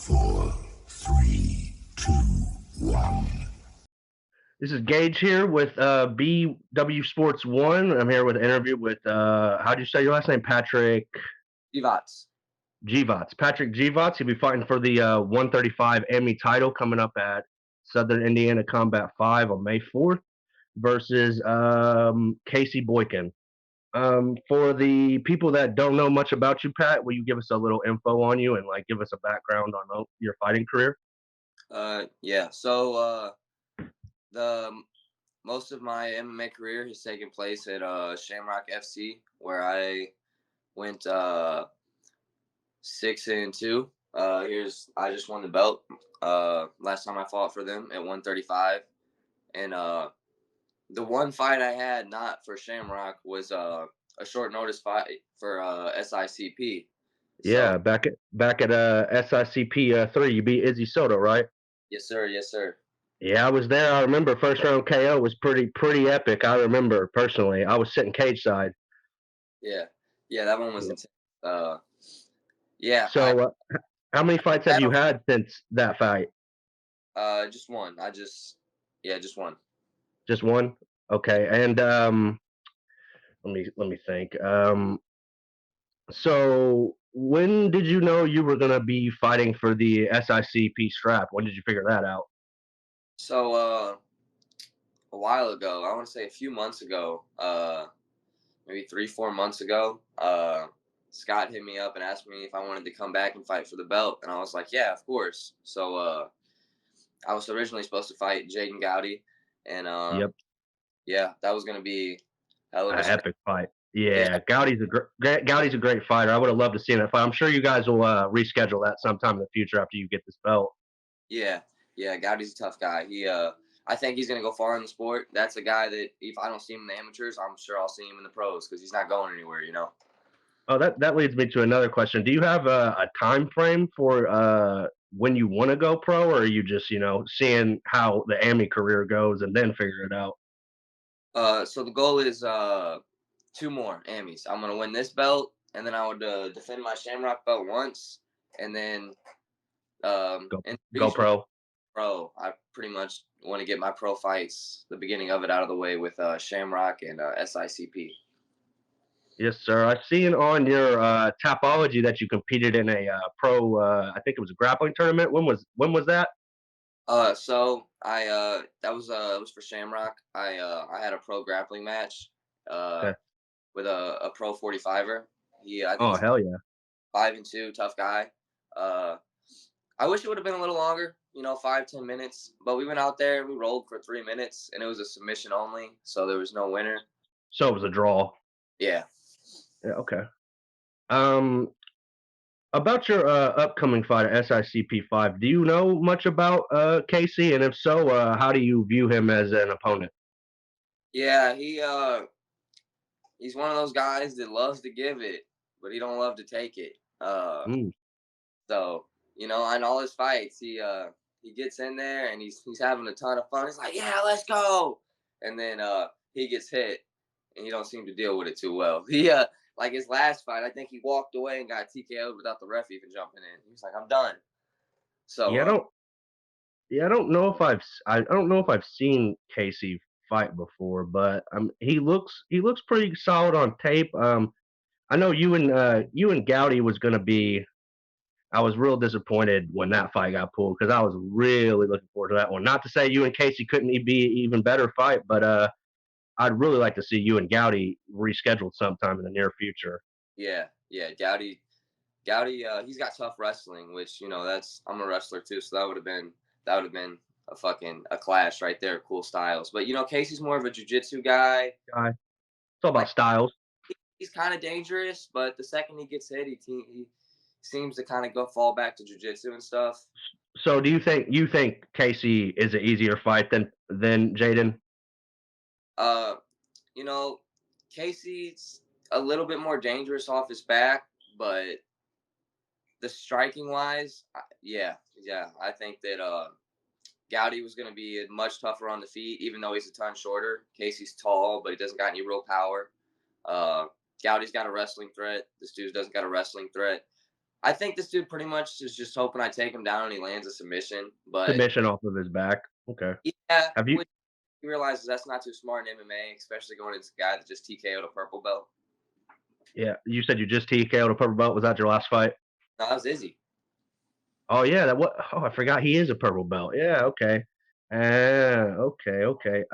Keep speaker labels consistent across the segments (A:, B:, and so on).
A: 4, 3, 2, 1.
B: This is Gage here with BW Sports 1. I'm here with an interview with, how do you say your last name? Patrick
C: Grzywacz.
B: Grzywacz. Patrick Grzywacz. He'll be fighting for the 135 AMI title coming up at Southern Indiana Combat 5 on May 4th versus Casey Boykin. For the people that don't know much about you, Pat, will you give us a little info on you and like give us a background on your fighting career?
C: Yeah. So the most of my MMA career has taken place at Shamrock FC, where I went 6-2. I just won the belt last time I fought for them at 135, and the one fight I had not for Shamrock was a short notice fight for SICP.
B: Yeah, back at SICP 3, you beat Izzy Soto, right?
C: Yes, sir. Yes, sir.
B: Yeah, I was there. I remember first round KO was pretty epic. I remember personally. I was sitting cage side.
C: Yeah, that one was intense. Yeah.
B: So, how many fights have you had since that fight?
C: Just one. Just one.
B: Just one. Okay, and let me think. So when did you know you were gonna be fighting for the SICP strap? When did you figure that out?
C: So a while ago, I want to say a few months ago, maybe 3-4 months ago, Scott hit me up and asked me if I wanted to come back and fight for the belt, and I was like, yeah, of course. So I was originally supposed to fight Jaden Gowdy, and yeah, that was gonna be
B: an epic fight. Yeah, Gowdy's a great fighter. I would have loved to see that fight. I'm sure you guys will reschedule that sometime in the future after you get this belt.
C: Yeah, Gowdy's a tough guy. I think he's gonna go far in the sport. That's a guy that if I don't see him in the amateurs, I'm sure I'll see him in the pros because he's not going anywhere.
B: Oh, that leads me to another question. Do you have a time frame for when you want to go pro, or are you just seeing how the AMI career goes and then figure it out?
C: So the goal is 2 more AMIs. I'm gonna win this belt, and then I would defend my Shamrock belt once, and then
B: go pro.
C: Pro. I pretty much want to get my pro fights, the beginning of it, out of the way with Shamrock and SICP.
B: Yes, sir. I've seen on your Tapology that you competed in a pro. I think it was a grappling tournament. When was that?
C: So I that was it was for Shamrock. I had a pro grappling match
B: Okay.
C: with a pro 45er. I think
B: Oh, hell yeah.
C: 5-2, tough guy. I wish it would have been a little longer, 5-10 minutes. But we went out there and we rolled for 3 minutes, and it was a submission only, so there was no winner.
B: So it was a draw.
C: Yeah.
B: Yeah. Okay. About your upcoming fight at SICP 5, do you know much about Casey? And if so, how do you view him as an opponent?
C: Yeah, he's one of those guys that loves to give it, but he don't love to take it. So, in all his fights, he gets in there and he's having a ton of fun. He's like, yeah, let's go. And then he gets hit and he don't seem to deal with it too well. He like his last fight, I think he walked away and got TKO'd without the ref even jumping in. He was like, I'm done. So
B: I don't know if I've seen Casey fight before, but he looks pretty solid on tape. I know you and Gowdy was gonna be. I was real disappointed when that fight got pulled because I was really looking forward to that one. Not to say you and Casey couldn't be an even better fight, but I'd really like to see you and Gowdy rescheduled sometime in the near future.
C: Yeah, Gowdy, he's got tough wrestling, which I'm a wrestler too, so that would have been a clash right there, cool styles. But Casey's more of a jiu-jitsu guy.
B: It's all about styles.
C: He's kind of dangerous, but the second he gets hit, he seems to kind of fall back to jiu-jitsu and stuff.
B: So do you think Casey is an easier fight than Jaden?
C: Casey's a little bit more dangerous off his back, but the striking wise, yeah, I think that Gowdy was going to be much tougher on the feet, even though he's a ton shorter. Casey's tall, but he doesn't got any real power. Gowdy's got a wrestling threat. This dude doesn't got a wrestling threat. I think this dude pretty much is just hoping I take him down and he lands a submission. But
B: Submission off of his back. Okay.
C: yeah,
B: Have you?
C: which he realizes that's not too smart in MMA, especially going against a guy that just TKO'd a purple belt.
B: Yeah, you said you just TKO'd a purple belt. Was that your last fight?
C: No, that was Izzy.
B: Oh yeah, that what? Oh, I forgot he is a purple belt. Yeah, okay. Okay.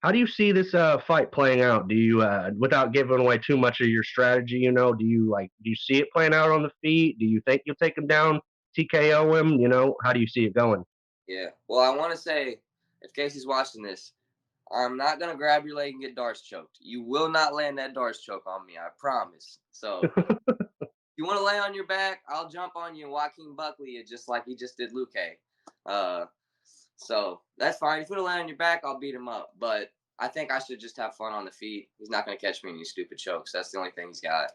B: How do you see this fight playing out? Do you, without giving away too much of your strategy, do you see it playing out on the feet? Do you think you'll take him down, TKO him? How do you see it going?
C: Yeah. Well, I want to say, if Casey's watching this, I'm not gonna grab your leg and get Darce choked. You will not land that Darce choke on me, I promise. So, you want to lay on your back? I'll jump on you and Joaquin Buckley it just like he just did Luke. So that's fine. If you want to lay on your back, I'll beat him up. But I think I should just have fun on the feet. He's not gonna catch me in these stupid chokes. That's the only thing he's got.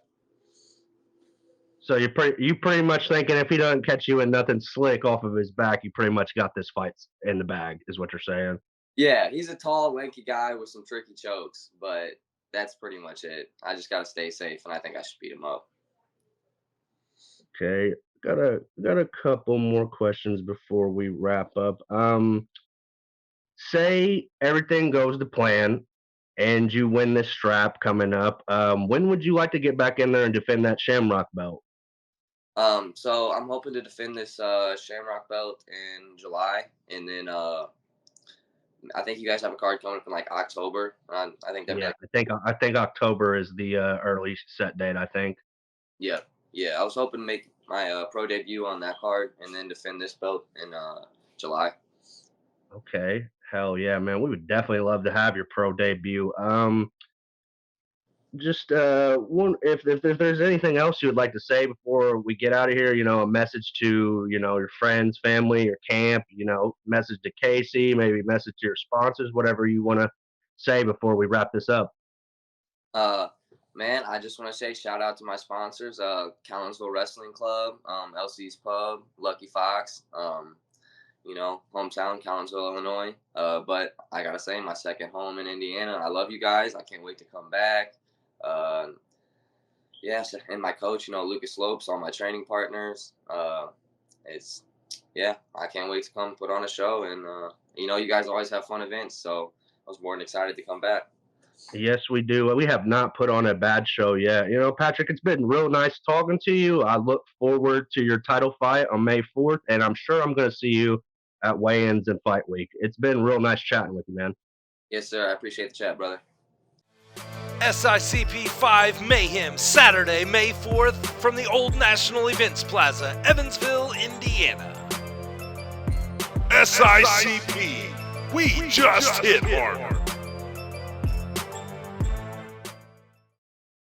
B: So you pretty much thinking if he doesn't catch you in nothing slick off of his back, you pretty much got this fight in the bag, is what you're saying.
C: Yeah, he's a tall, lanky guy with some tricky chokes, but that's pretty much it. I just gotta stay safe, and I think I should beat him up.
B: Okay, got a couple more questions before we wrap up. Say everything goes to plan and you win this strap coming up. When would you like to get back in there and defend that Shamrock belt?
C: So I'm hoping to defend this Shamrock belt in July, and then I think you guys have a card coming up in like October. I think that.
B: Yeah, I think October is the early set date. I think.
C: Yeah. I was hoping to make my pro debut on that card and then defend this belt in July.
B: Okay, hell yeah, man. We would definitely love to have your pro debut. Just one, if there's anything else you would like to say before we get out of here, a message to your friends, family, your camp, message to Casey, maybe message to your sponsors, whatever you want to say before we wrap this up.
C: Man, I just want to say shout out to my sponsors, Collinsville Wrestling Club, LC's Pub, Lucky Fox, hometown, Collinsville, Illinois. But I got to say, my second home in Indiana. I love you guys. I can't wait to come back. Yes, and my coach, Lucas Lopes, all my training partners. I can't wait to come put on a show. And, you guys always have fun events. So I was more than excited to come back.
B: Yes, we do. We have not put on a bad show yet. Patrick, it's been real nice talking to you. I look forward to your title fight on May 4th, and I'm sure I'm going to see you at weigh-ins and fight week. It's been real nice chatting with you, man.
C: Yes, sir. I appreciate the chat, brother.
D: SICP 5 Mayhem, Saturday, May 4th, from the Old National Events Plaza, Evansville, Indiana.
A: SICP, we just hit harder.